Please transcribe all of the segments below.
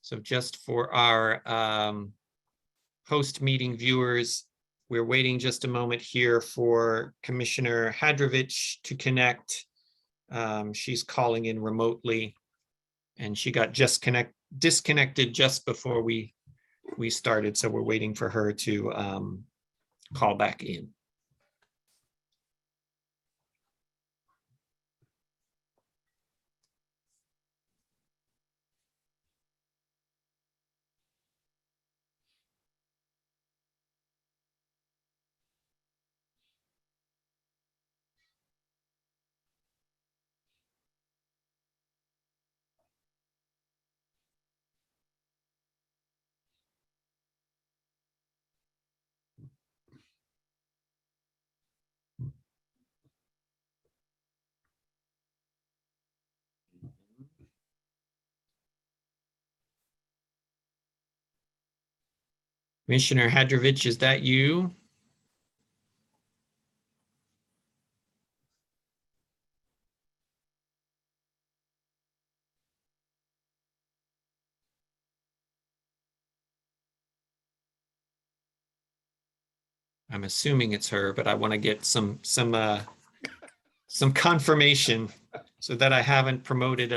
So just for our post-meeting viewers, we're waiting just a moment here for Commissioner Hadrovich to connect. She's calling in remotely, and she got disconnected just before we started, so we're waiting for her to call back in. Commissioner Hadrovich, is that you? I'm assuming it's her, but I want to get some confirmation so that I haven't promoted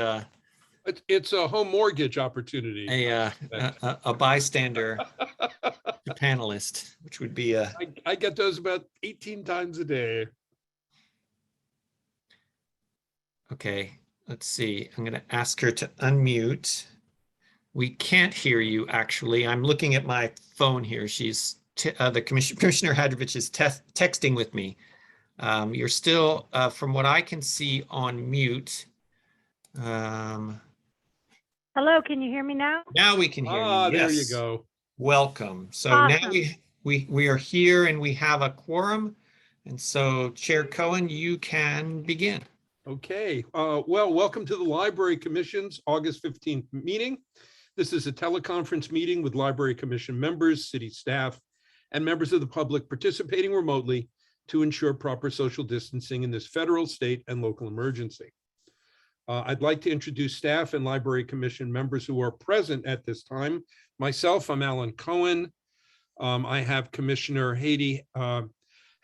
It's a home mortgage opportunity. a bystander to panelist, which would be a. I get those about 18 times a day. Okay, let's see. I'm going to ask her to unmute. We can't hear you, actually. I'm looking at my phone here. She's the Commissioner Hadrovich is texting with me. You're still, from what I can see, on mute. Hello, can you hear me now? Now we can hear you. There Yes. you go. Welcome. So Awesome. now we are here and we have a quorum. And so Chair Cohen, you can begin. Okay. Well, welcome to the Library Commission's August 15th meeting. This is a teleconference meeting with Library Commission members, city staff, and members of the public participating remotely to ensure proper social distancing in this federal, state, and local emergency. I'd like to introduce staff and Library Commission members who are present at this time. Myself, I'm Alan Cohen. I have Commissioner Haiti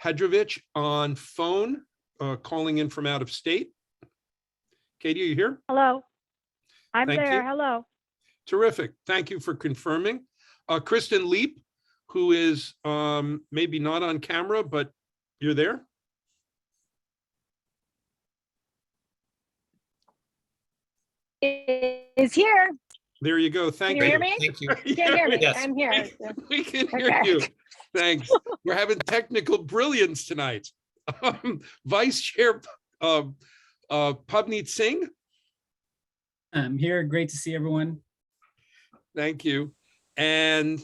Hadrovich on phone, calling in from out of state. Katie, are you here? Hello. I'm Thank there. you. Hello. Terrific. Thank you for confirming. Kristen Leap, who is maybe not on camera, but you're there? Is here. There you go. Thank Can you you. hear me? Thank you. You can hear me. Yes. I'm here. We can hear Okay. you. Thanks. We're having technical brilliance tonight. Vice Chair Pavneet Singh. I'm here. Great to see everyone. Thank you. And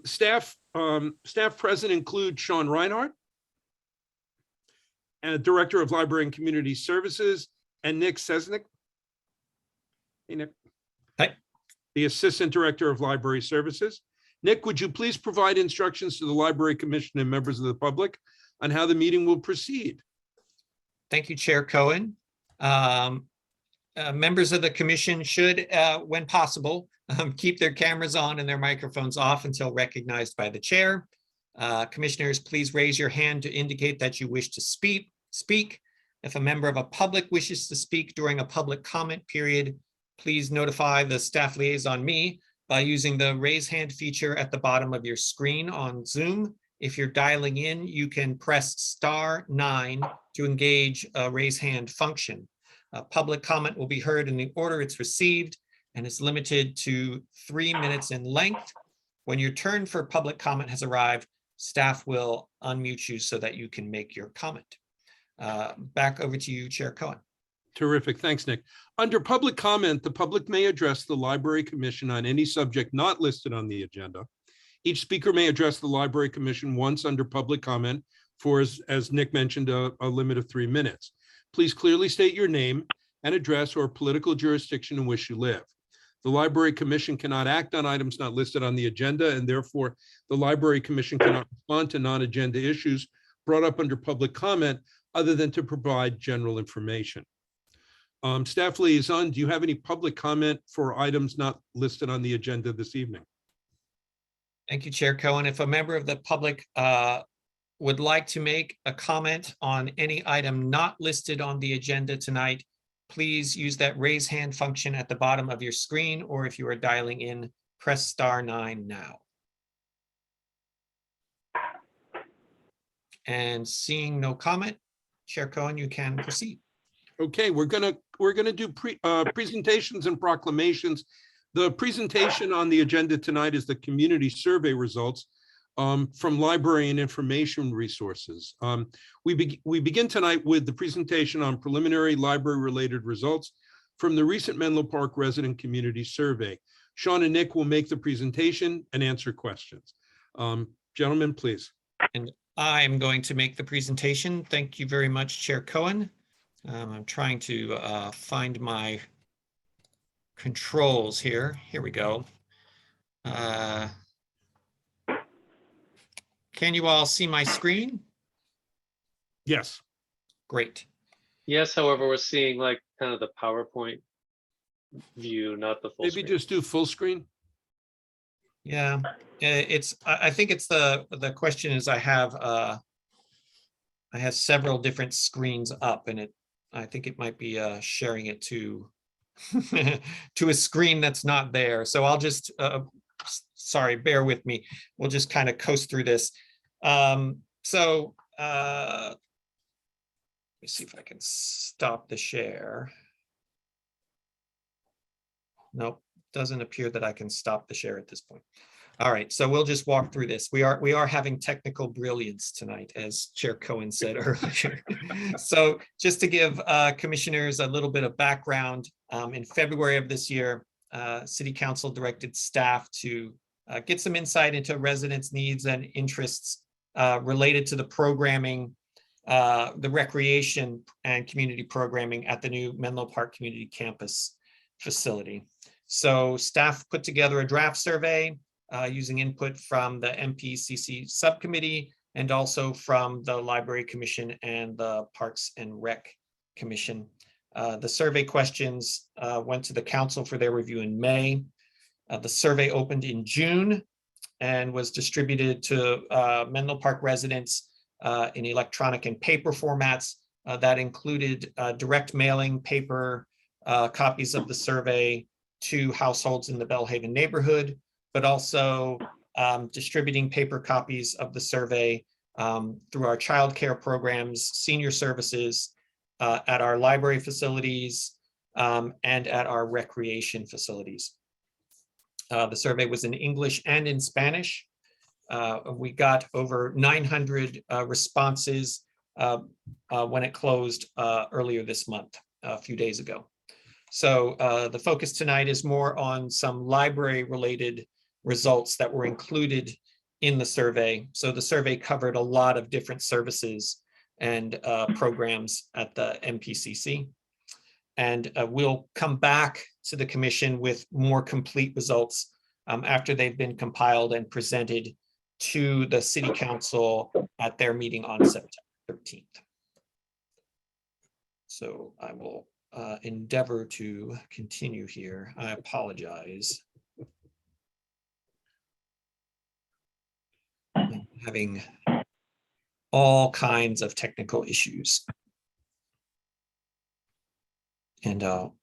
staff present include Sean Reinhardt, and Director of Library and Community Services, and Nick Sesnick. Hey, Nick. Hi. The Assistant Director of Library Services. Nick, would you please provide instructions to the Library Commission and members of the public on how the meeting will proceed? Thank you, Chair Cohen. Members of the commission should, when possible, keep their cameras on and their microphones off until recognized by the chair. Commissioners, please raise your hand to indicate that you wish to speak. If a member of a public wishes to speak during a public comment period, please notify the staff liaison, me, by using the raise hand feature at the bottom of your screen on Zoom. If you're dialing in, you can press *9 to engage a raise hand function. Public comment will be heard in the order it's received and is limited to 3 minutes in length. When your turn for public comment has arrived, staff will unmute you so that you can make your comment. Back over to you, Chair Cohen. Terrific. Thanks, Nick. Under public comment, the public may address the Library Commission on any subject not listed on the agenda. Each speaker may address the Library Commission once under public comment for, as Nick mentioned, a limit of 3 minutes. Please clearly state your name and address or political jurisdiction in which you live. The Library Commission cannot act on items not listed on the agenda, and therefore the Library Commission cannot respond to non-agenda issues brought up under public comment other than to provide general information. Staff liaison, do you have any public comment for items not listed on the agenda this evening? Thank you, Chair Cohen. If a member of the public would like to make a comment on any item not listed on the agenda tonight, please use that raise hand function at the bottom of your screen, or if you are dialing in, press *9 now. And seeing no comment, Chair Cohen, you can proceed. Okay, we're gonna do presentations and proclamations. The presentation on the agenda tonight is the community survey results from library and information resources. We begin tonight with the presentation on preliminary library-related results from the recent Menlo Park resident community survey. Sean and Nick will make the presentation and answer questions. Gentlemen, please. And I'm going to make the presentation. Thank you very much, Chair Cohen. I'm trying to find my controls here. Here we go. Can you all see my screen? Yes. Great. Yes, however, we're seeing like kind of the PowerPoint view, not the full Maybe screen. just do full screen. Yeah, I think it's the question is I have several different screens up, and I think it might be sharing it to to a screen that's not there. So I'll just sorry, bear with me. We'll just kind of coast through this. Let me see if I can stop the share. Nope, doesn't appear that I can stop the share at this point. All right, so we'll just walk through this. We are having technical brilliance tonight, as Chair Cohen said earlier. So just to give commissioners a little bit of background, in February of this year, City Council directed staff to get some insight into residents' needs and interests related to the programming, the recreation and community programming at the new Menlo Park Community Campus facility. So staff put together a draft survey using input from the MPCC subcommittee and also from the Library Commission and the Parks and Rec Commission. The survey questions went to the council for their review in May. The survey opened in June and was distributed to Menlo Park residents in electronic and paper formats. That included direct mailing paper copies of the survey to households in the Belhaven neighborhood, but also distributing paper copies of the survey through our childcare programs, senior services, at our library facilities, and at our recreation facilities. The survey was in English and in Spanish. We got over 900 responses when it closed earlier this month, a few days ago. So the focus tonight is more on some library-related results that were included in the survey. So the survey covered a lot of different services and programs at the MPCC. And we'll come back to the commission with more complete results after they've been compiled and presented to the City Council at their meeting on September 13th. So I will endeavor to continue here. I apologize. I'm having all kinds of technical issues. And I'll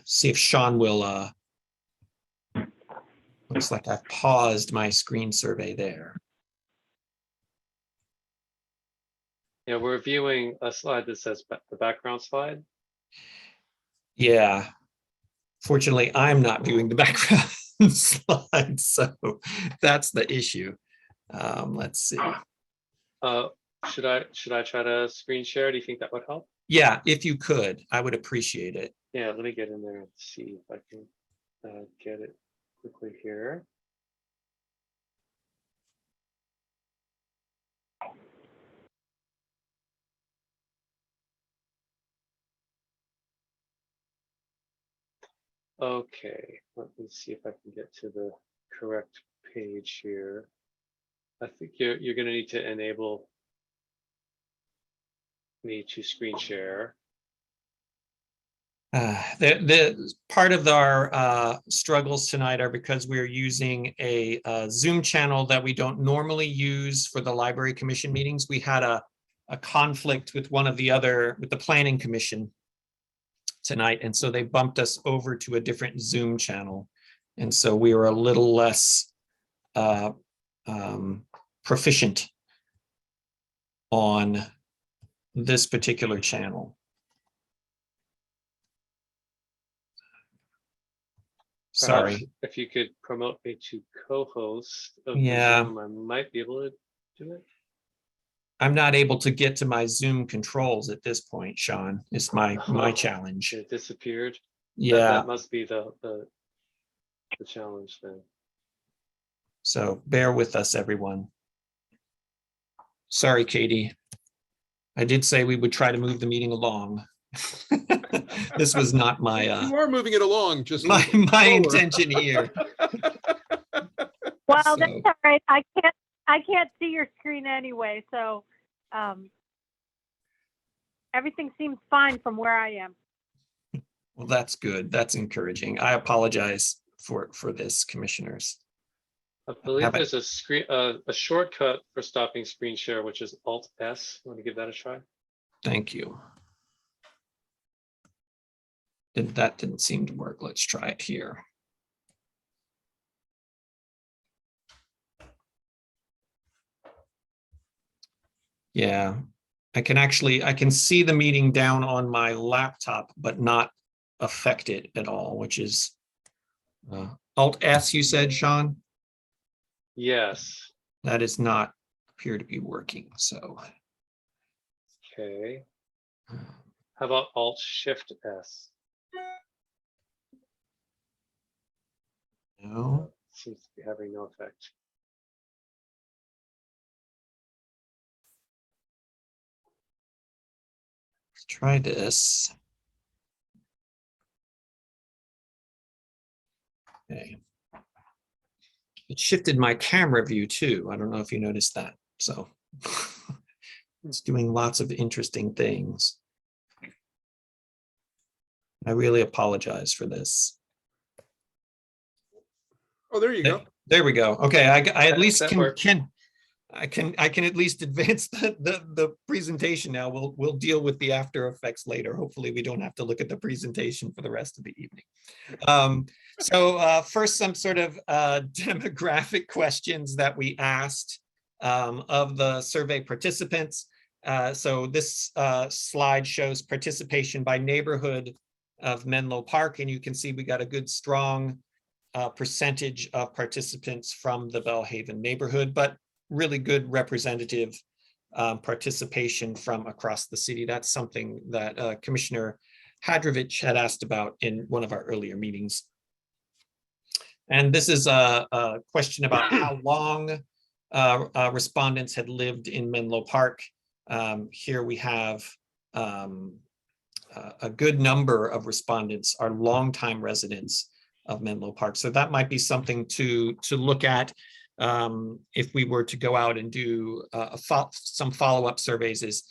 see if Sean will, looks like I've paused my screen survey there. Yeah, we're viewing a slide that says the background slide. Yeah, fortunately, I'm not viewing the background slide, so that's the issue. Let's see. Should I try to screen share? Do you think that would help? Yeah, if you could, I would appreciate it. Yeah, let me get in there and see if I can get it quickly here. Okay, let me see if I can get to the correct page here. I think you're going to need to enable me to screen share. The part of our struggles tonight are because we're using a Zoom channel that we don't normally use for the Library Commission meetings. We had a conflict with with the Planning Commission tonight, and so they bumped us over to a different Zoom channel. And so we were a little less proficient on this particular channel. Perhaps Sorry. if you could promote me to co-host of the Yeah. Zoom, I might be able to do it. I'm not able to get to my Zoom controls at this point, Sean. It's my challenge. It disappeared. Yeah, That must be the challenge then. so bear with us, everyone. Sorry, Katie. I did say we would try to move the meeting along. This was not my You are moving it along, just my slower. intention here. Well, So- that's all right. I can't see your screen anyway, so everything seems fine from where I am. Well, that's good. That's encouraging. I apologize for this, commissioners. I believe Have there's a shortcut for stopping screen share, which is Alt S. Want to give that a try? Thank you. That didn't seem to work. Let's try it here. Yeah, I can see the meeting down on my laptop, but not affect it at all, which is Alt S, you said, Sean? Yes. That does not appear to be working, so. Okay. How about Alt Shift S? No, Seems to be having no effect. let's try this. Okay. It shifted my camera view too. I don't know if you noticed that. So it's doing lots of interesting things. I really apologize for this. Oh, there you go. There we go. Okay, I at least that can worked. I can at least advance the presentation now. We'll deal with the after effects later. Hopefully we don't have to look at the presentation for the rest of the evening. So first, some sort of demographic questions that we asked of the survey participants. So this slide shows participation by neighborhood of Menlo Park, and you can see we got a good strong percentage of participants from the Belhaven neighborhood, but really good representative participation from across the city. That's something that Commissioner Hadrovich had asked about in one of our earlier meetings. And this is a question about how long respondents had lived in Menlo Park. Here we have a good number of respondents are longtime residents of Menlo Park. So that might be something to look at if we were to go out and do some follow-up surveys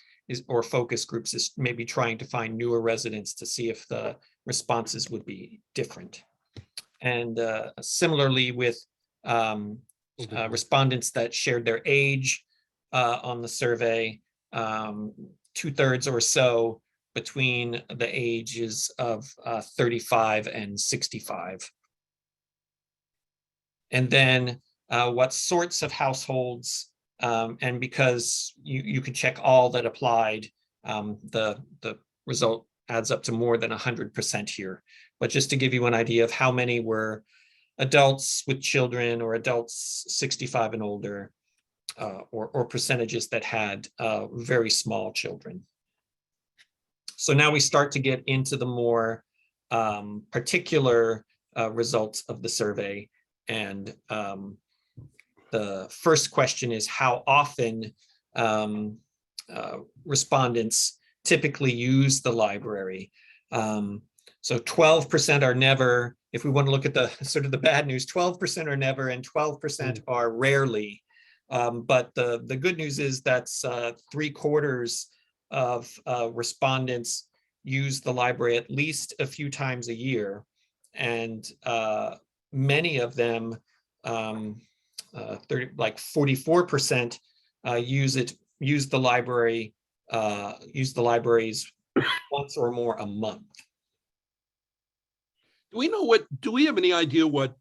or focus groups, is maybe trying to find newer residents to see if the responses would be different. And similarly with respondents that shared their age on the survey, 2/3 or so between the ages of 35 and 65. And then what sorts of households, and because you could check all that applied, the result adds up to more than 100% here. But just to give you an idea of how many were adults with children or adults 65 and older, or percentages that had very small children. So now we start to get into the more particular results of the survey. And the first question is how often respondents typically use the library. So 12% are never, if we want to look at the sort of the bad news, 12% are never and 12% are rarely. But the good news is that's 3/4 of respondents use the library at least a few times a year. And many of them, 44%, use the libraries once or more a month. Do we have any idea what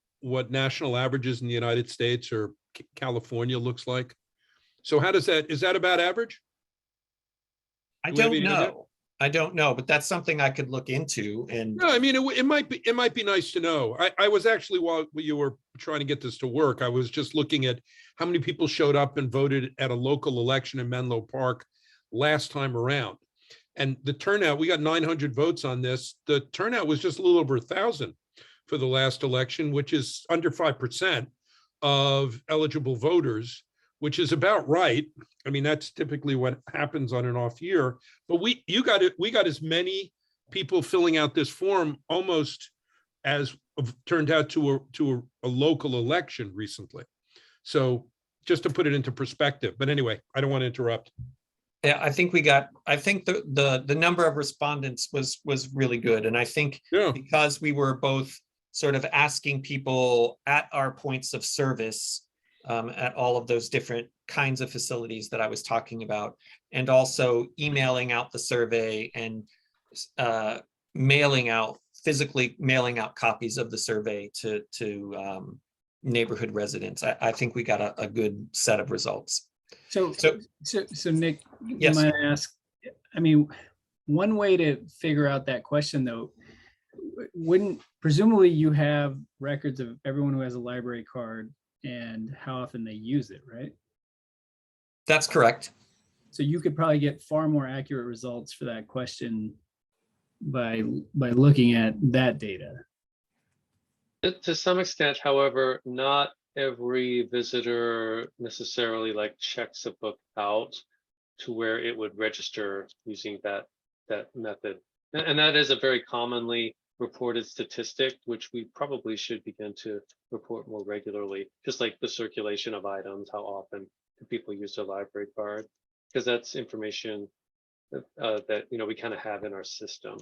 national averages in the United States or California looks like? So how does that, is that about average? I Do we have don't any idea? know. I don't know, but that's something I could look into. And No, I mean, it might be nice to know. I was actually, while you were trying to get this to work, I was just looking at how many people showed up and voted at a local election in Menlo Park last time around. And the turnout, we got 900 votes on this. The turnout was just a little over 1,000 for the last election, which is under 5% of eligible voters, which is about right. I mean, that's typically what happens on an off year. But we got as many people filling out this form almost as turned out to a local election recently. So just to put it into perspective. But anyway, I don't want to interrupt. yeah, I think the number of respondents was really good. And I think Yeah. because we were both sort of asking people at our points of service, at all of those different kinds of facilities that I was talking about, and also emailing out the survey and physically mailing out copies of the survey to neighborhood residents. I think we got a good set of results. So Nick, you Yes. might ask, I mean, one way to figure out that question though, presumably you have records of everyone who has a library card and how often they use it, right? That's correct. So you could probably get far more accurate results for that question by looking at that data. To some extent, however, not every visitor necessarily like checks a book out to where it would register using that method. And that is a very commonly reported statistic, which we probably should begin to report more regularly, just like the circulation of items, how often do people use their library card, because that's information that we kind of have in our system.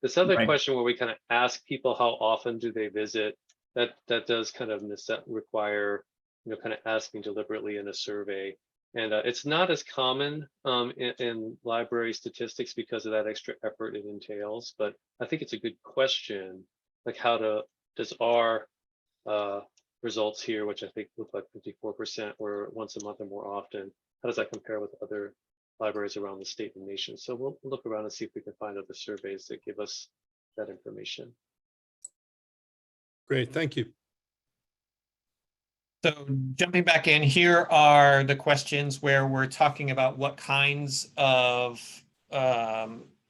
This other Right. question where we kind of ask people how often do they visit, that does kind of require kind of asking deliberately in a survey. And it's not as common in library statistics because of that extra effort it entails. But I think it's a good question, like does our results here, which I think look like 54% or once a month or more often, how does that compare with other libraries around the state and nation? So we'll look around and see if we can find other surveys that give us that information. Great, thank you. So jumping back in, here are the questions where we're talking about what kinds of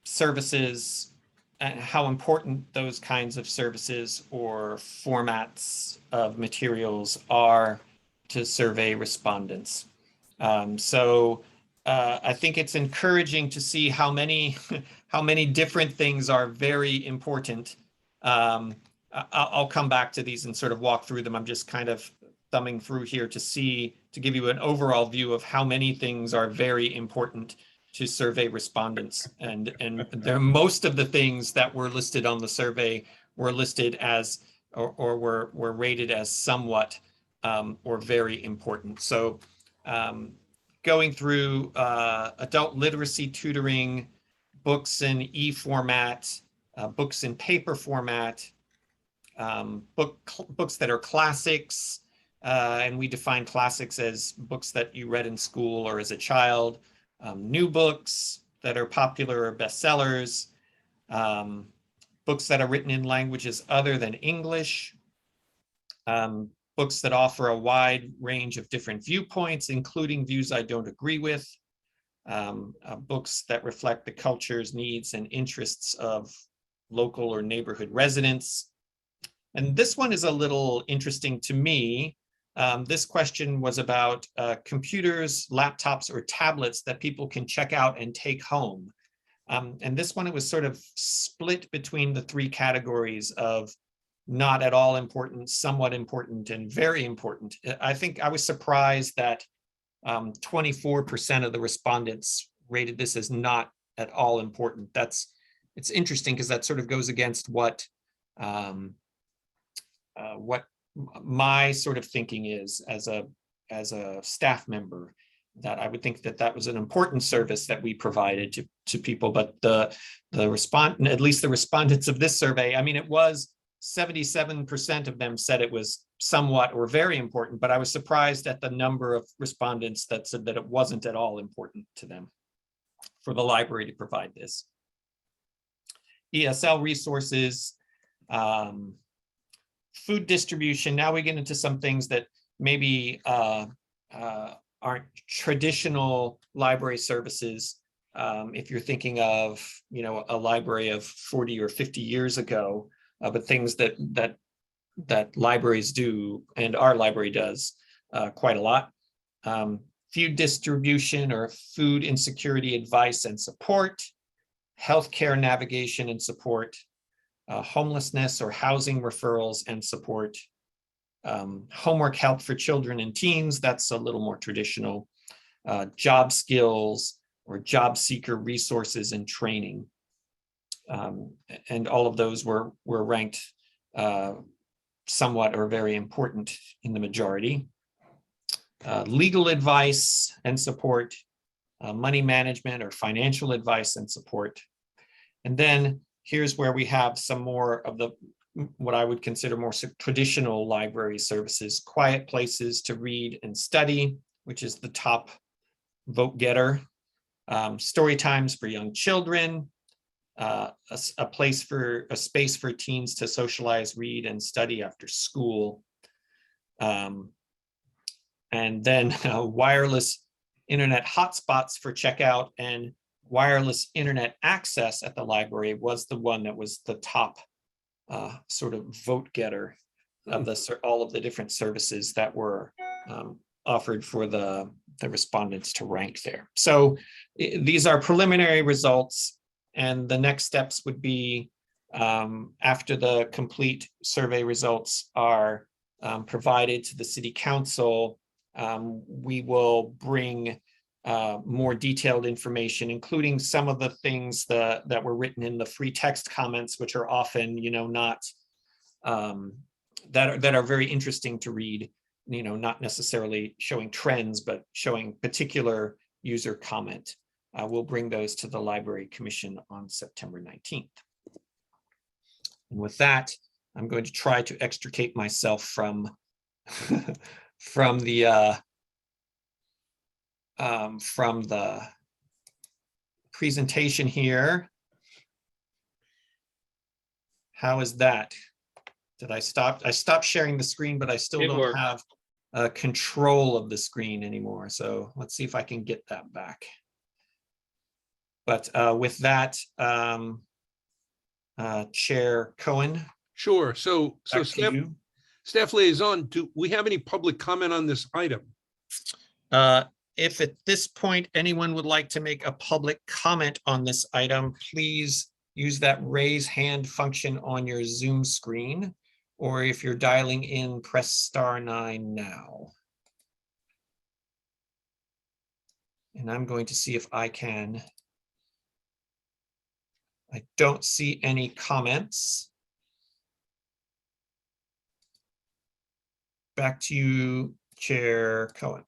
services and how important those kinds of services or formats of materials are to survey respondents. I think it's encouraging to see how many different things are very important. I'll come back to these and sort of walk through them. I'm just kind of thumbing through here to give you an overall view of how many things are very important to survey respondents. And there most of the things that were listed on the survey were listed as or were rated as somewhat or very important. So going through adult literacy tutoring, books in e-format, books in paper format, books that are classics, and we define classics as books that you read in school or as a child, new books that are popular or bestsellers, books that are written in languages other than English, books that offer a wide range of different viewpoints, including views I don't agree with, books that reflect the cultures, needs, and interests of local or neighborhood residents. And this one is a little interesting to me. This question was about computers, laptops, or tablets that people can check out and take home. And this one, it was sort of split between the three categories of not at all important, somewhat important, and very important. I think I was surprised that 24% of the respondents rated this as not at all important. That's it's interesting because that sort of goes against what my sort of thinking is as a staff member, that I would think that that was an important service that we provided to people. But the at least the respondents of this survey, I mean, it was 77% of them said it was somewhat or very important, but I was surprised at the number of respondents that said that it wasn't at all important to them for the library to provide this. ESL resources, food distribution. Now we get into some things that maybe aren't traditional library services. If you're thinking of, you know, a library of 40 or 50 years ago, but things that libraries do, and our library does quite a lot. Food distribution or food insecurity advice and support, healthcare navigation and support, homelessness or housing referrals and support, homework help for children and teens, that's a little more traditional, job skills or job seeker resources and training. And all of those were ranked somewhat or very important in the majority. Legal advice and support, money management or financial advice and support. And then here's where we have some more of the, what I would consider more traditional library services: quiet places to read and study, which is the top vote getter. Story times for young children, a space for teens to socialize, read, and study after school. And then wireless internet hotspots for checkout and wireless internet access at the library was the one that was the top sort of vote getter of all of the different services that were offered for the respondents to rank there. So these are preliminary results, and the next steps would be, after the complete survey results are provided to the city council, we will bring more detailed information, including some of the things that were written in the free text comments, which are often, you know, not that are very interesting to read, you know, not necessarily showing trends, but showing particular user comment. We'll bring those to the Library Commission on September 19th. And with that, I'm going to try to extricate myself from from the presentation here. How is that? Did I stop? I stopped sharing the screen, but I still don't have control of the screen anymore. So let's see if I can get that back. But with that, Chair Cohen. Sure. So staff liaison, do we have any public comment on this item? If at this point anyone would like to make a public comment on this item, please use that raise hand function on your Zoom screen, or if you're dialing in, press *9 now. And I'm going to see if I can. I don't see any comments. Back to you, Chair Cohen.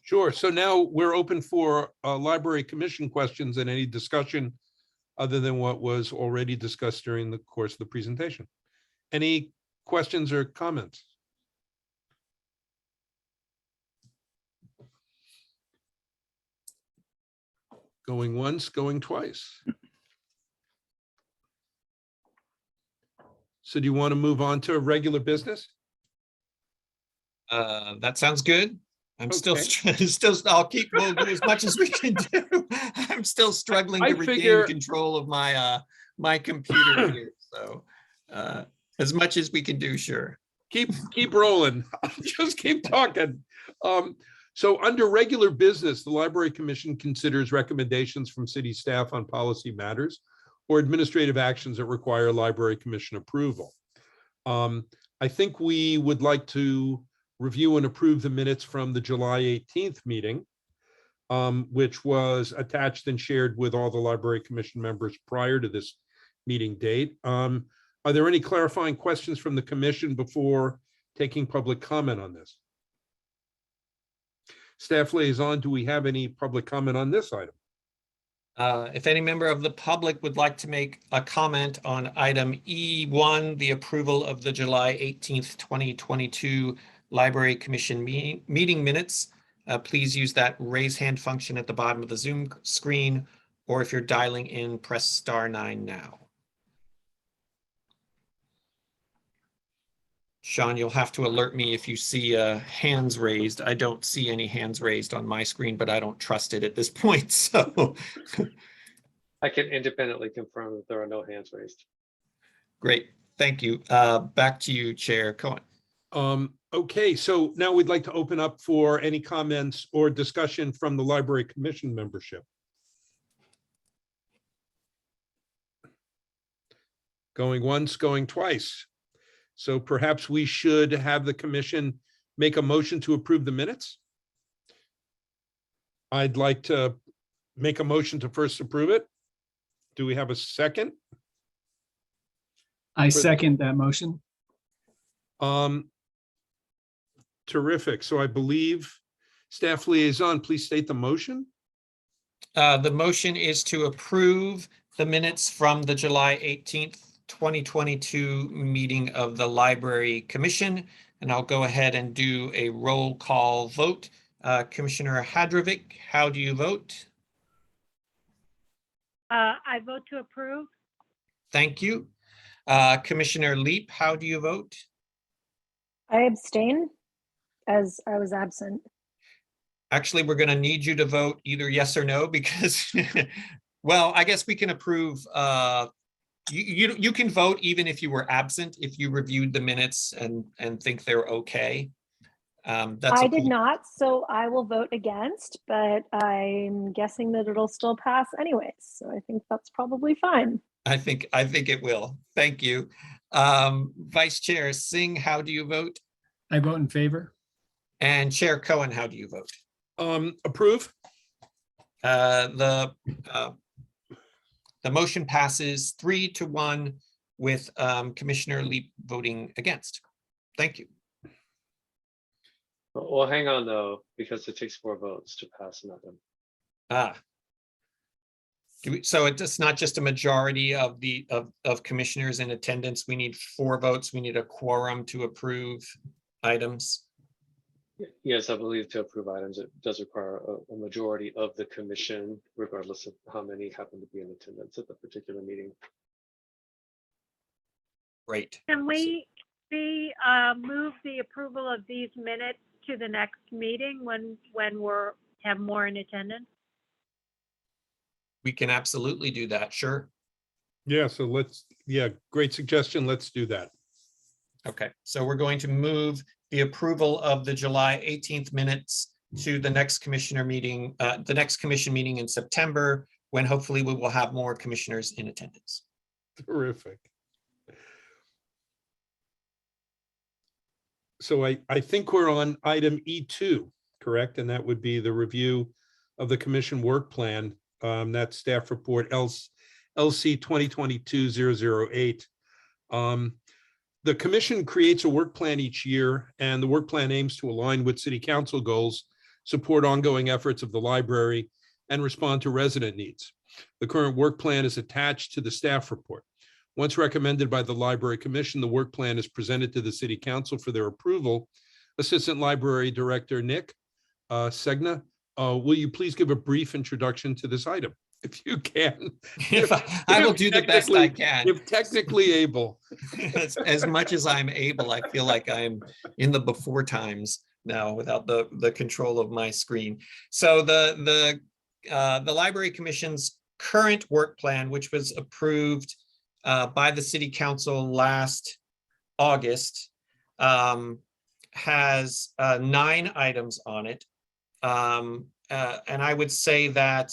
Sure. So now we're open for Library Commission questions and any discussion other than what was already discussed during the course of the presentation. Any questions or comments? Going once, going twice. So do you want to move on to regular business? That sounds good. I'm Okay. we'll do as much as we can do. I'm still struggling to regain control of my computer here. So as much as we can do, sure. Keep rolling. Just keep talking. So under regular business, the Library Commission considers recommendations from city staff on policy matters or administrative actions that require Library Commission approval. I think we would like to review and approve the minutes from the July 18th meeting. which was attached and shared with all the Library Commission members prior to this meeting date. Are there any clarifying questions from the commission before taking public comment on this? Staff liaison, do we have any public comment on this item? If any member of the public would like to make a comment on item E1, the approval of the July 18th, 2022 Library Commission meeting minutes, please use that raise hand function at the bottom of the Zoom screen, or if you're dialing in, press *9 now. Sean, you'll have to alert me if you see hands raised. I don't see any hands raised on my screen, but I don't trust it at this point, so. I can independently confirm that there are no hands raised. Great, thank you. Back to you, Chair Cohen. Okay, so now we'd like to open up for any comments or discussion from the Library Commission membership. Going once, going twice. So perhaps we should have the commission make a motion to approve the minutes. I'd like to make a motion to first approve it. Do we have a second? I second that motion. Terrific. So I believe staff liaison, please state the motion. The motion is to approve the minutes from the July 18th, 2022 meeting of the Library Commission, and I'll go ahead and do a roll call vote. Commissioner Hadrovic, how do you vote? I vote to approve. Thank you. Commissioner Leap, how do you vote? I abstain as I was absent. Actually, we're going to need you to vote either yes or no because, well, I guess we can approve. You can vote even if you were absent, if you reviewed the minutes and think they're okay. I did not, so I will vote against, but I'm guessing that it'll still pass anyways. So I think that's probably fine. I think it will. Thank you. Vice Chair Singh, how do you vote? I vote in favor. And Chair Cohen, how do you vote? Approve. The motion passes 3-1 with Commissioner Leap voting against. Thank you. Well, hang on though, because it takes 4 votes to pass an item. So it's not just a majority of the commissioners in attendance. We need 4 votes. We need a quorum to approve items. Yes, I believe to approve items, it does require a majority of the commission, regardless of how many happen to be in attendance at the particular meeting. Great. Can we move the approval of these minutes to the next meeting when we're have more in attendance? We can absolutely do that. Sure. Yeah, so great suggestion. Let's do that. Okay, so we're going to move the approval of the July 18th minutes to the next commissioner meeting, the next commission meeting in September, when hopefully we will have more commissioners in attendance. Terrific. So I think we're on item E2, correct? And that would be the review of the commission work plan. That's staff report LC 2022-008. The commission creates a work plan each year, and the work plan aims to align with city council goals, support ongoing efforts of the library, and respond to resident needs. The current work plan is attached to the staff report. Once recommended by the Library Commission, the work plan is presented to the City Council for their approval. Assistant Library Director Nick Segna, will you please give a brief introduction to this item, if you can? I will do the best I can. If technically able. As much as I'm able, I feel like I'm in the before times now without the control of my screen. So the Library Commission's current work plan, which was approved by the City Council last August, has 9 items on it. And I would say that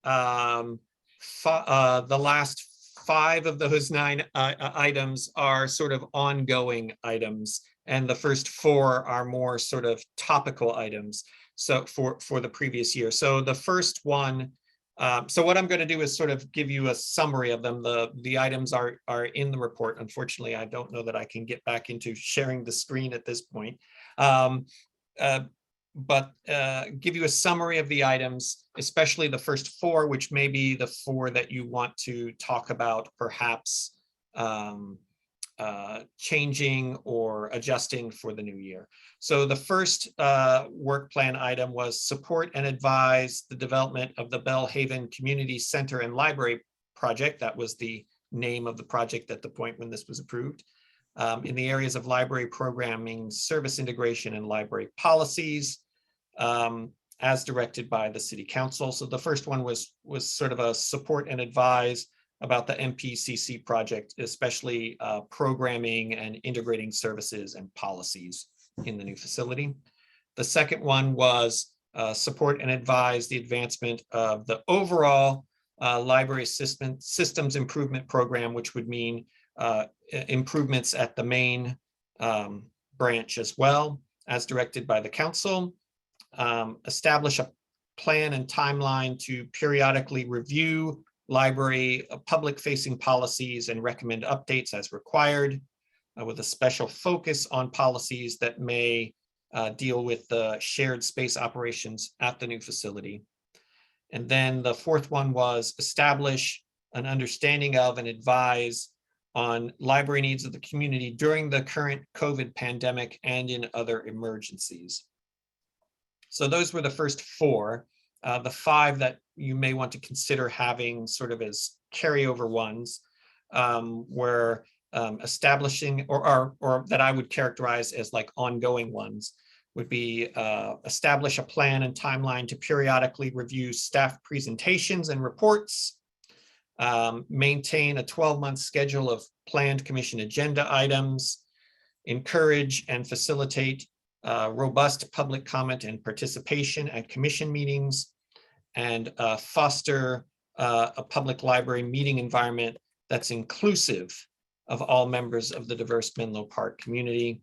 the last 5 of those 9 items are sort of ongoing items, and the first 4 are more sort of topical items. So for the previous year. So the first one, so what I'm going to do is sort of give you a summary of them. The items are in the report. Unfortunately, I don't know that I can get back into sharing the screen at this point. But give you a summary of the items, especially the first four, which may be the four that you want to talk about, perhaps changing or adjusting for the new year. So the first work plan item was support and advise the development of the Belhaven Community Center and Library project. That was the name of the project at the point when this was approved. In the areas of library programming, service integration, and library policies, as directed by the City Council. So the first one was sort of a support and advise about the MPCC project, especially programming and integrating services and policies in the new facility. The second one was support and advise the advancement of the overall library systems improvement program, which would mean improvements at the main branch as well, as directed by the council. Establish a plan and timeline to periodically review library public-facing policies and recommend updates as required, with a special focus on policies that may deal with the shared space operations at the new facility. And then the fourth one was establish an understanding of and advise on library needs of the community during the current COVID pandemic and in other emergencies. So those were the first four. The five that you may want to consider having sort of as carryover ones were establishing or that I would characterize as like ongoing ones would be establish a plan and timeline to periodically review staff presentations and reports, maintain a 12-month schedule of planned commission agenda items, encourage and facilitate robust public comment and participation at commission meetings, and foster a public library meeting environment that's inclusive of all members of the diverse Menlo Park community.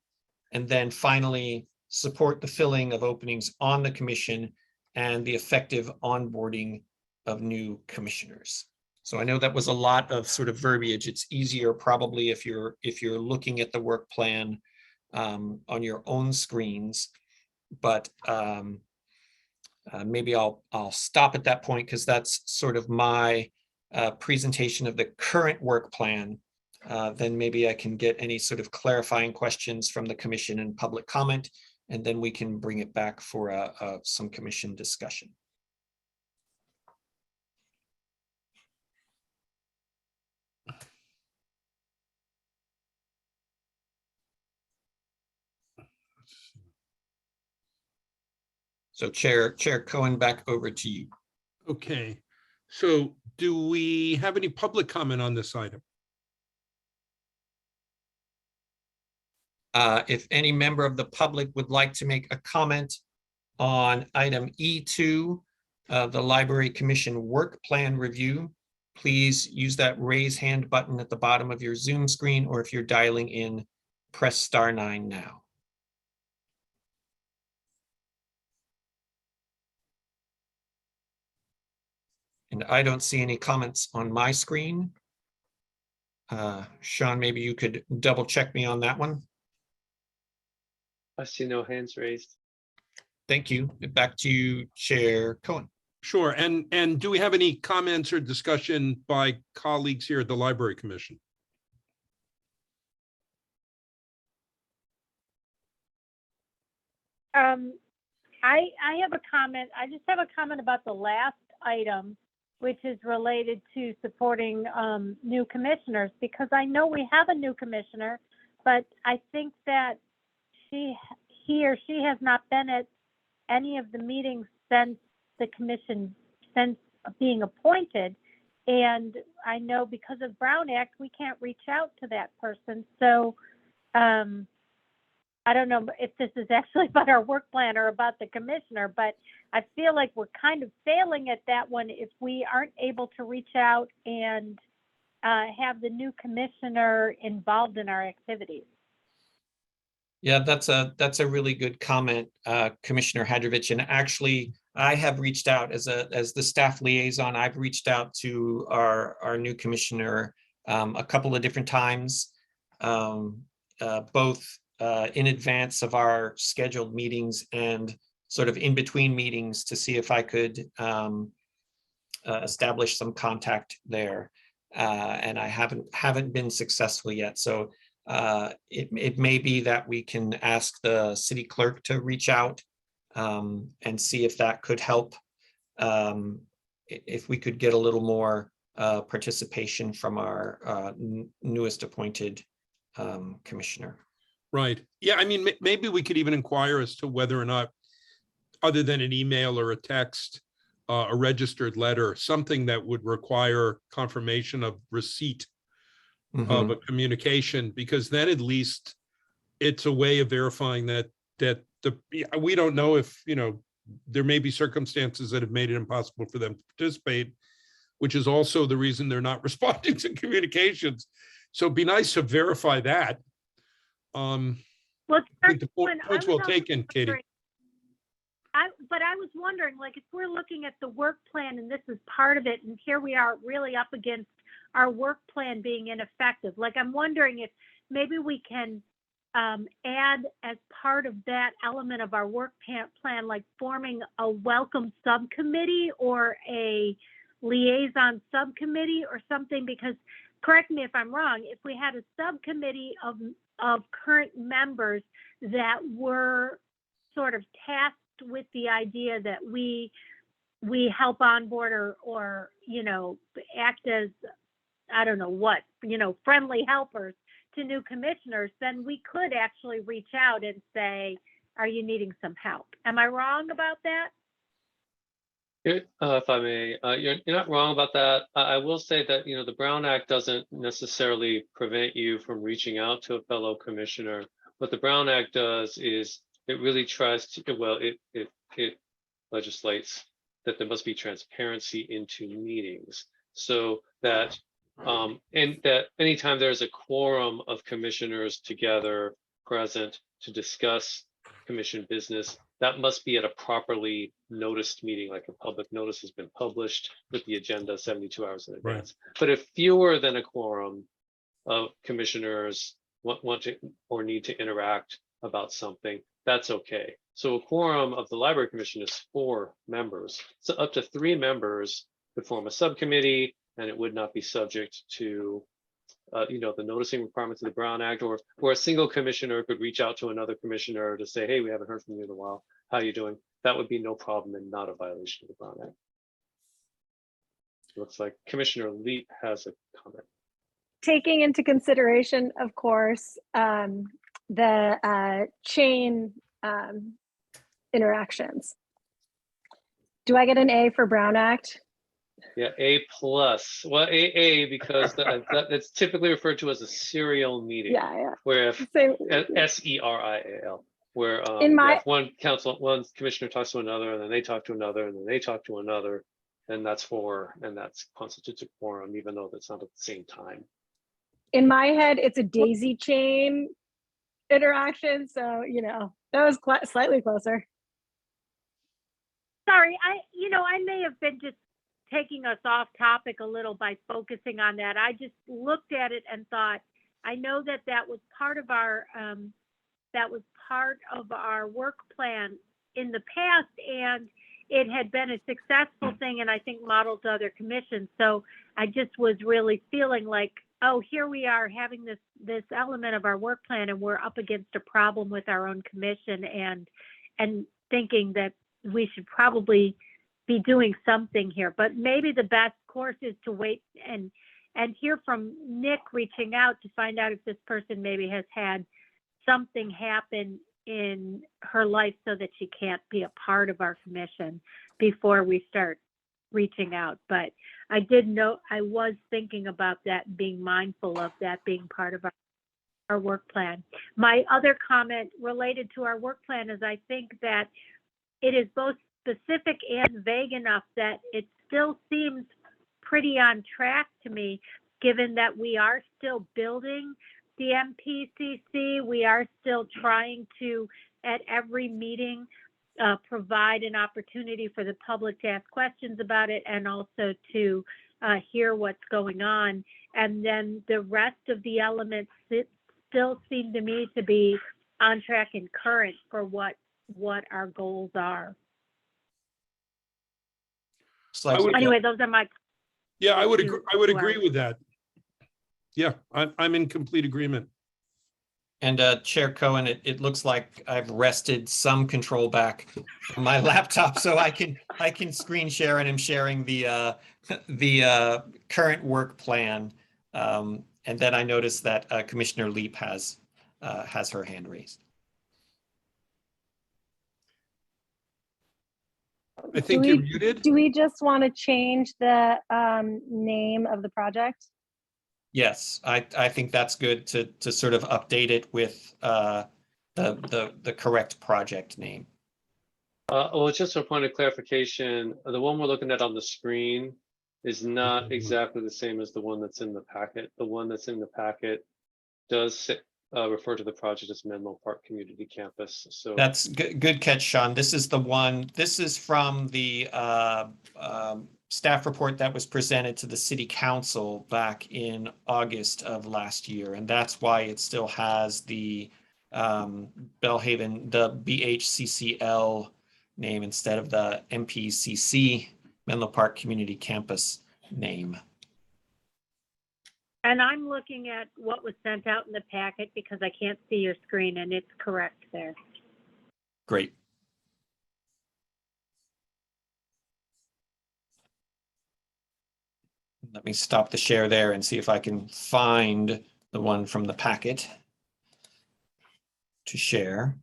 And then finally, support the filling of openings on the commission and the effective onboarding of new commissioners. So I know that was a lot of sort of verbiage. It's easier probably if you're looking at the work plan on your own screens, but maybe I'll stop at that point because that's sort of my presentation of the current work plan. Then maybe I can get any sort of clarifying questions from the commission and public comment, and then we can bring it back for some commission discussion. So Chair Cohen, back over to you. Okay, so do we have any public comment on this item? If any member of the public would like to make a comment on item E2, the Library Commission Work Plan Review, please use that raise hand button at the bottom of your Zoom screen, or if you're dialing in, press *9 now. And I don't see any comments on my screen. Sean, maybe you could double check me on that one. I see no hands raised. Thank you. Back to you, Chair Cohen. Sure, and do we have any comments or discussion by colleagues here at the Library Commission? I have a comment. I just have a comment about the last item, which is related to supporting new commissioners, because I know we have a new commissioner, but I think that he or she has not been at any of the meetings since the commission, since being appointed. And I know because of Brown Act, we can't reach out to that person. So I don't know if this is actually about our work plan or about the commissioner, but I feel like we're kind of failing at that one if we aren't able to reach out and have the new commissioner involved in our activities. Yeah, that's a really good comment, Commissioner Hadrovich. And actually, I have reached out as the staff liaison. I've reached out to our new commissioner a couple of different times, both in advance of our scheduled meetings and sort of in between meetings to see if I could establish some contact there. And I haven't been successful yet. So it may be that we can ask the city clerk to reach out and see if that could help. If we could get a little more participation from our newest appointed commissioner. Right. Yeah, I mean, maybe we could even inquire as to whether or not, other than an email or a text, a registered letter, something that would require confirmation of receipt of a communication, because then at least it's a way of verifying that we don't know if, there may be circumstances that have made it impossible for them to participate, which is also the reason they're not responding to communications. So it'd be nice to verify that. Well, I think the point's well taken, Katie. But I was wondering, like, if we're looking at the work plan and this is part of it, and here we are really up against our work plan being ineffective, like, I'm wondering if maybe we can add as part of that element of our work plan, like forming a welcome subcommittee or a liaison subcommittee or something, because correct me if I'm wrong, if we had a subcommittee of current members that were sort of tasked with the idea that we help onboard or act as, I don't know what, friendly helpers to new commissioners, then we could actually reach out and say, are you needing some help? Am I wrong about that? If I may, you're not wrong about that. I will say that, the Brown Act doesn't necessarily prevent you from reaching out to a fellow commissioner. What the Brown Act does is it really tries to, well, it legislates that there must be transparency into meetings, so that and that anytime there's a quorum of commissioners together present to discuss commission business, that must be at a properly noticed meeting, like a public notice has been published with the agenda 72 hours in advance. Right. But if fewer than a quorum of commissioners want to or need to interact about something, that's okay. So a quorum of the library commission is 4 members. So up to 3 members could form a subcommittee, and it would not be subject to the noticing requirements of the Brown Act, or a single commissioner could reach out to another commissioner to say, hey, we haven't heard from you in a while. How are you doing? That would be no problem and not a violation of the Brown Act. It looks like Commissioner Leap has a comment. Taking into consideration, of course, the chain interactions. Do I get an A for Brown Act? Yeah, A+. Well, AA because that's typically referred to as a serial meeting. Yeah. Where if SERIAL, where if one commissioner talks to another, and then they talk to another, and then they talk to another, then that's 4, and that constitutes a quorum, even though that's not at the same time. In my head, it's a daisy chain interaction, so that was slightly closer. Sorry, I may have been just taking us off topic a little by focusing on that. I just looked at it and thought, I know that was part of our work plan in the past, and it had been a successful thing, and I think modeled to other commissions. So I just was really feeling like, oh, here we are having this element of our work plan, and we're up against a problem with our own commission, and thinking that we should probably be doing something here. But maybe the best course is to wait and hear from Nick reaching out to find out if this person maybe has had something happen in her life so that she can't be a part of our commission before we start reaching out. But I did know, I was thinking about that, being mindful of that being part of our work plan. My other comment related to our work plan is I think that it is both specific and vague enough that it still seems pretty on track to me, given that we are still building The MPCC, we are still trying to, at every meeting, provide an opportunity for the public to ask questions about it and also to hear what's going on. And then the rest of the elements still seem to me to be on track and current for what our goals are. Anyway, those are my. Yeah, I would agree with that. Yeah, I'm in complete agreement. And Chair Cohen, it looks like I've wrested some control back from my laptop, so I can screen share, and I'm sharing the current work plan. And then I noticed that Commissioner Leap has her hand raised. I think you're muted. Do we just want to change the name of the project? Yes, I think that's good to sort of update it with the correct project name. Well, just a point of clarification, the one we're looking at on the screen is not exactly the same as the one that's in the packet. The one that's in the packet does refer to the project as Menlo Park Community Campus. So That's good catch, Sean. This is the one. This is from the staff report that was presented to the City Council back in August of last year, and that's why it still has the Belhaven, the BHCCL name instead of the MPCC, Menlo Park Community Campus name. And I'm looking at what was sent out in the packet because I can't see your screen, and it's correct there. Great. Let me stop the share there and see if I can find the one from the packet to share.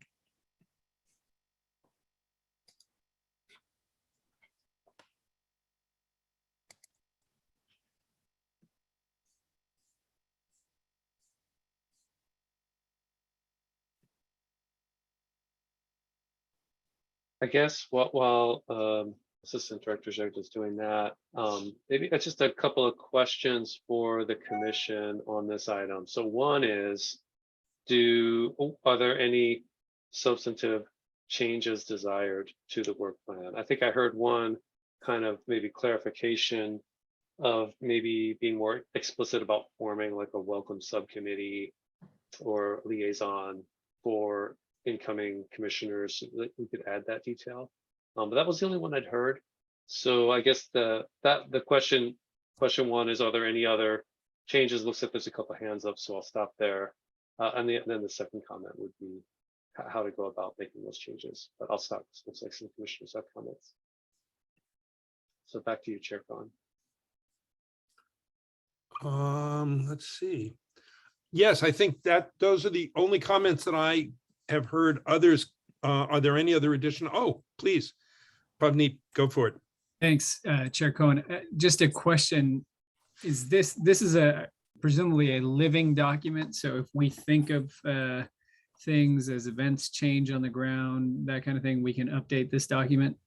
I guess while Assistant Director Jagd is doing that, maybe just a couple of questions for the commission on this item. So one is, are there any substantive changes desired to the work plan? I think I heard one kind of maybe clarification of maybe being more explicit about forming like a welcome subcommittee or liaison for incoming commissioners, so that we could add that detail. But that was the only one I'd heard. So I guess the question one is, are there any other changes? Looks like there's a couple of hands up, so I'll stop there. And then the second comment would be how to go about making those changes. But I'll stop. Looks like some commissioners have comments. So back to you, Chair Cohen. Let's see. Yes, I think that those are the only comments that I have heard. Others, are there any other additional? Oh, please, Pavneet, go for it. Thanks, Chair Cohen. Just a question. Is this is presumably a living document? So if we think of things as events change on the ground, that kind of thing, we can update this document?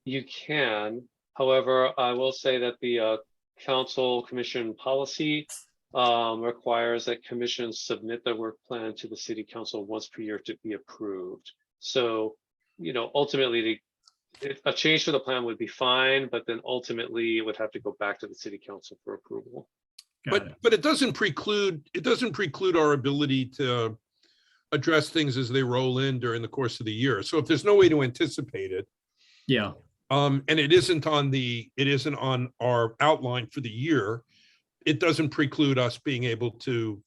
You can. However, I will say that the council commission policy requires that commissions submit their work plan to the city council once per year to be approved. So, ultimately, a change to the plan would be fine, but then ultimately it would have to go back to the city council for approval. But it doesn't preclude our ability to address things as they roll in during the course of the year. So if there's no way to anticipate it, yeah, and it isn't on our outline for the year, it doesn't preclude us being able to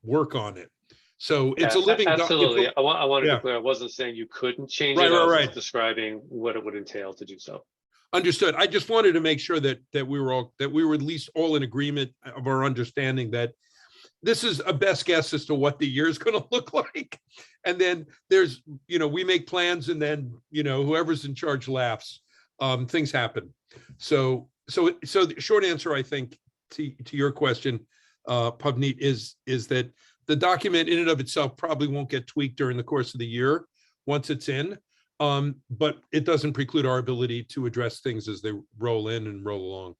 work on it. So it's a living absolutely. I want to yeah. be clear. I wasn't saying you couldn't change Right, it. I was right. just describing what it would entail to do so. Understood. I just wanted to make sure that we were at least all in agreement of our understanding that this is a best guess as to what the year is going to look like. And then there's, we make plans, and then, whoever's in charge laughs. Things happen. So the short answer, I think, to your question, Pavneet, is that the document in and of itself probably won't get tweaked during the course of the year once it's in, but it doesn't preclude our ability to address things as they roll in and roll along.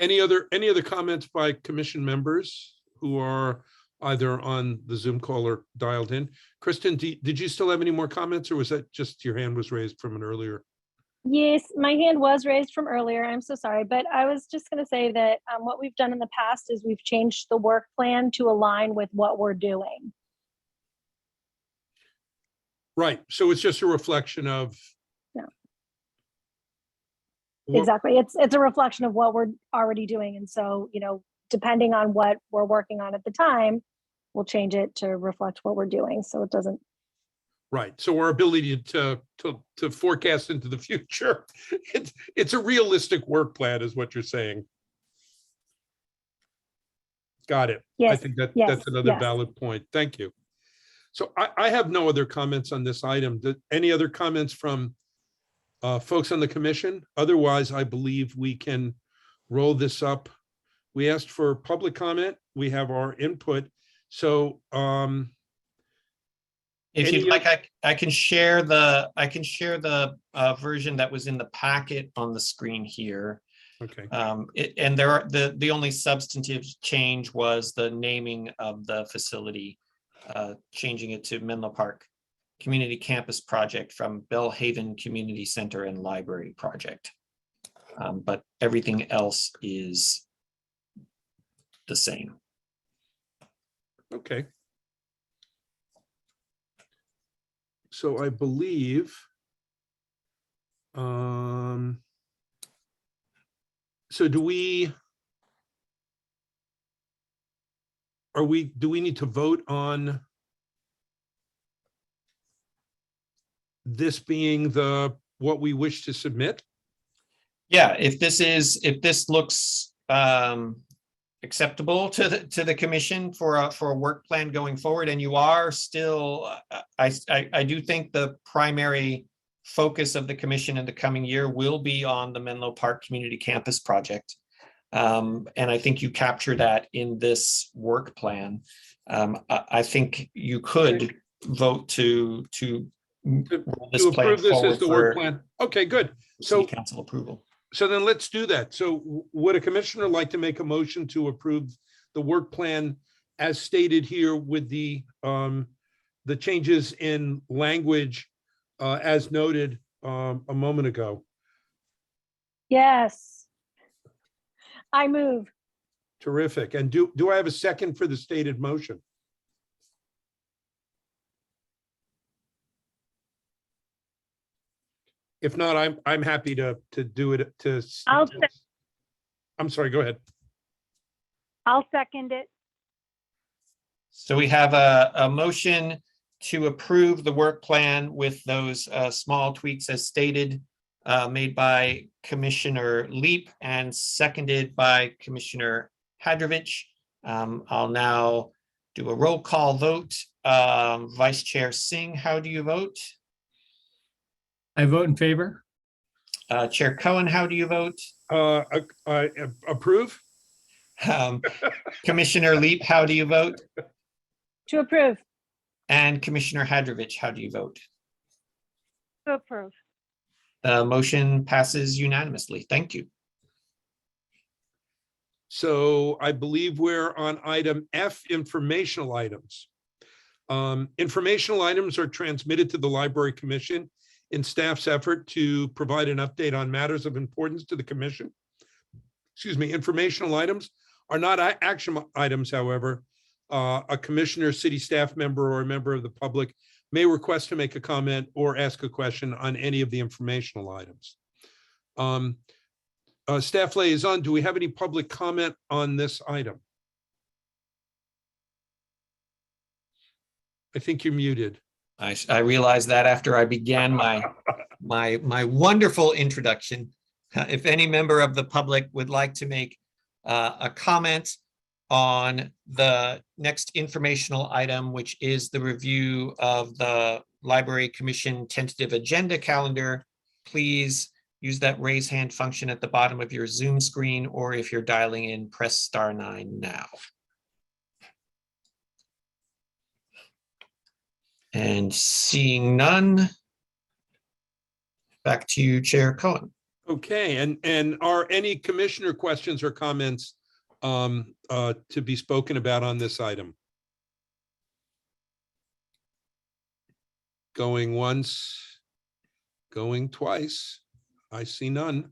Any other comments by commission members who are either on the Zoom call or dialed in? Kristen, did you still have any more comments, or was that just your hand was raised from an earlier? Yes, my hand was raised from earlier. I'm so sorry, but I was just going to say that what we've done in the past is we've changed the work plan to align with what we're doing. Right. So it's just a reflection of. Yeah. what- Exactly. It's a reflection of what we're already doing. And so, depending on what we're working on at the time, we'll change it to reflect what we're doing. So it doesn't. Right. So our ability to forecast into the future, it's a realistic work plan is what you're saying. Got it. Yes. I think that's Yes. another Yes. valid point. Thank you. So I have no other comments on this item. Any other comments from folks on the commission? Otherwise, I believe we can roll this up. We asked for public comment. We have our input. So If Any you'd like, I can share the version that was in the packet on the screen here. okay. And there are the only substantive change was the naming of the facility, changing it to Menlo Park Community Campus Project from Belhaven Community Center and Library Project. But everything else is the same. Okay. So I believe so do we need to vote on this being what we wish to submit? Yeah, if this looks acceptable to the commission for a work plan going forward, and you are still, I do think the primary focus of the commission in the coming year will be on the Menlo Park Community Campus Project. And I think you capture that in this work plan. I think you could vote to roll this plan approve this as forward the work for plan. Okay, good. city So council approval. So then let's do that. So would a commissioner like to make a motion to approve the work plan as stated here with the changes in language as noted a moment ago? Yes. I move. Terrific. And do I have a second for the stated motion? If not, I'm happy to do it I'm sorry, go ahead. I'll second it. So we have a motion to approve the work plan with those small tweaks as stated, made by Commissioner Leap and seconded by Commissioner Hadrovich. I'll now do a roll call vote. Vice Chair Singh, how do you vote? I vote in favor. Chair Cohen, how do you vote? I approve. Commissioner Leap, how do you vote? To approve. And Commissioner Hadrovich, how do you vote? To approve. The motion passes unanimously. Thank you. So I believe we're on item F, informational items. Informational items are transmitted to the Library Commission in staff's effort to provide an update on matters of importance to the commission. Excuse me, informational items are not action items, however. A commissioner, city staff member, or a member of the public may request to make a comment or ask a question on any of the informational items. Staff liaison, do we have any public comment on this item? I think you're muted. I realized that after I began my wonderful introduction. If any member of the public would like to make a comment on the next informational item, which is the review of the Library Commission tentative agenda calendar, please use that raise hand function at the bottom of your Zoom screen, or if you're dialing in, press *9 now. And seeing none, back to you, Chair Cohen. Okay, and are any commissioner questions or comments to be spoken about on this item? Going once, going twice. I see none.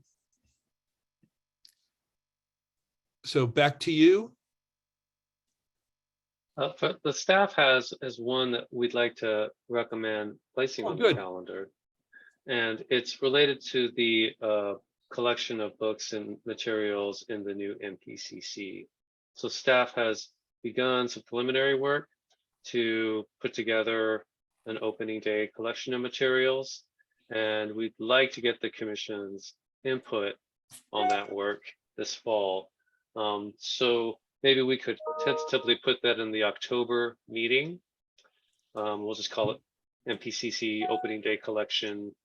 So back to you. For the staff has one that we'd like to recommend placing Oh, on the good. calendar. And it's related to the collection of books and materials in the new MPCC. So staff has begun some preliminary work to put together an opening day collection of materials. And we'd like to get the commission's input on that work this fall. So maybe we could tentatively put that in the October meeting. We'll just call it MPCC opening day collection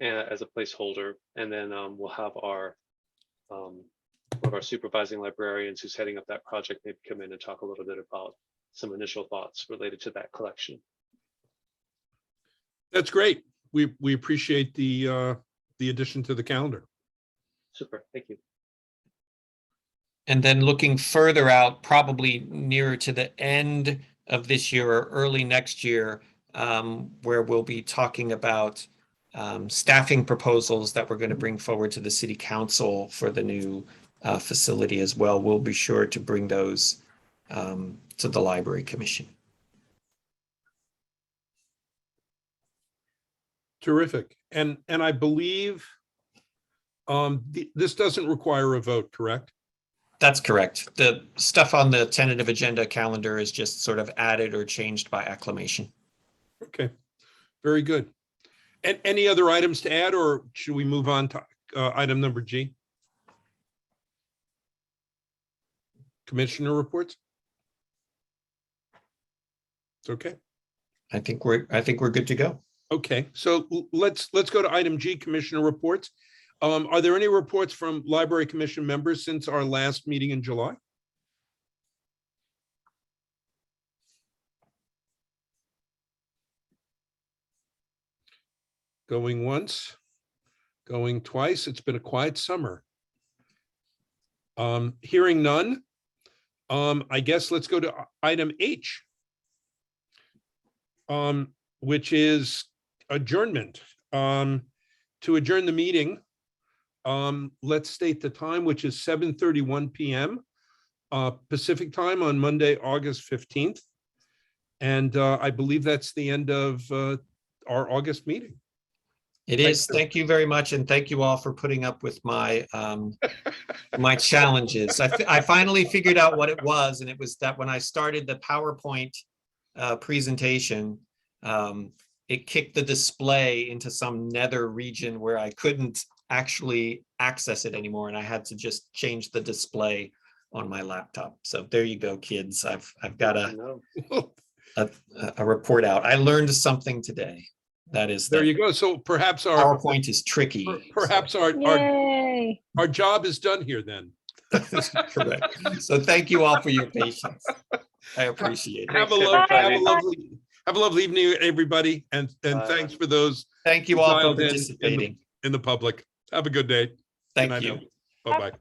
as a placeholder, and then we'll have our one of our supervising librarians who's heading up that project maybe come in and talk a little bit about some initial thoughts related to that collection. That's great. We appreciate the addition to the calendar. Super, thank you. And then looking further out, probably nearer to the end of this year or early next year, where we'll be talking about staffing proposals that we're going to bring forward to the city council for the new facility as well. We'll be sure to bring those to the library commission. Terrific. And I believe this doesn't require a vote, correct? That's correct. The stuff on the tentative agenda calendar is just sort of added or changed by acclamation. Okay, very good. And any other items to add, or should we move on to item number G? Commissioner reports? It's okay. I think we're good to go. Okay, so let's go to item G, Commissioner reports. Are there any reports from Library Commission members since our last meeting in July? Going once, going twice. It's been a quiet summer. Hearing none, I guess let's go to item H, which is adjournment. To adjourn the meeting, let's state the time, which is 7:31 p.m. Pacific time on Monday, August 15th. And I believe that's the end of our August meeting. It is. Thank you very much. And thank you all for putting up with my my challenges. I finally figured out what it was. And it was that when I started the PowerPoint presentation, it kicked the display into some nether region where I couldn't actually access it anymore. And I had to just change the display on my laptop. So there you go, kids. I've got a report out. I learned something today. That is, there you go. So perhaps our PowerPoint is tricky. Perhaps Yay. our job is done here then. Correct. So thank you all for your patience. I appreciate it. Have a lovely evening, everybody, and thanks for those. Thank you all for dialed in participating. in the public. Have a good day. Thank Good night you. now. Bye-bye.